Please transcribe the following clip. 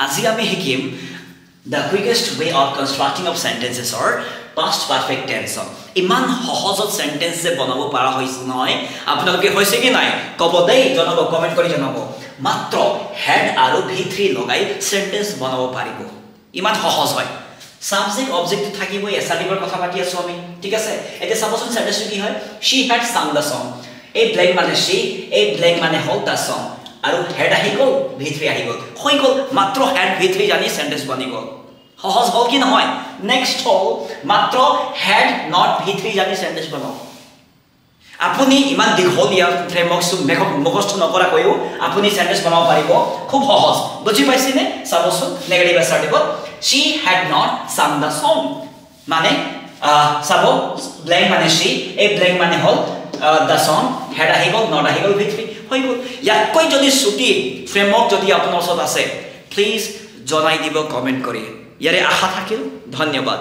আজি আমি শিকিম the quickest way of constructing of sentences or past perfect tense. ইমান সহজত সেন্টেন্স যে বনাব পাৰা হৈছে নহয় আপোনালোকে হৈছে কি নাই কব দেই জনাব কমেন্ট কৰি জনাব মাত্ৰ হেড আৰু v3 লগাই সেন্টেন্স বনাব পাৰিব ইমান সহজ হয় সাবজেক্ট অবজেক্ট থাকিব এছাডিবৰ কথা পাতি আছো আমি ঠিক আছে এতিয়া সাপোজ সেন্টেন্স কি হয় she had sung the song এই ব্ল্যাঙ্ক মানে she এই ব্ল্যাঙ্ক মানে হল the song আৰু হেড আহি গল v3 আহি গল হৈ গল মাত্ৰ হেড v3 জানি সেন্টেন্স বনি গল সহজ হল কি নহয় নেক্সট হল মাত্ৰ হেড নট v3 জানি সেন্টেন্স বনাও আপুনি ইমান দীঘলীয়া ফ্ৰেমৱৰ্কটো মুখস্থ নকৰা কৈও আপুনি সেন্টেন্স বনাব পাৰিব খুব সহজ বুজি পাইছেনে সাপোজ নেগেটিভ এছাৰ্টিভত she had not sung the song মানে সাপোজ ব্ল্যাঙ্ক মানে she এই ব্ল্যাঙ্ক মানে হল the song head আহি গল not আহি গল v3 হৈ গল ইয়াতকৈ যদি ছুটি ফ্ৰেমৱৰ্ক যদি আপোনাৰ ওচৰত আছে প্লিজ জনাই দিব কমেন্ট কৰি ইয়াৰে আশা থাকিল ধন্যবাদ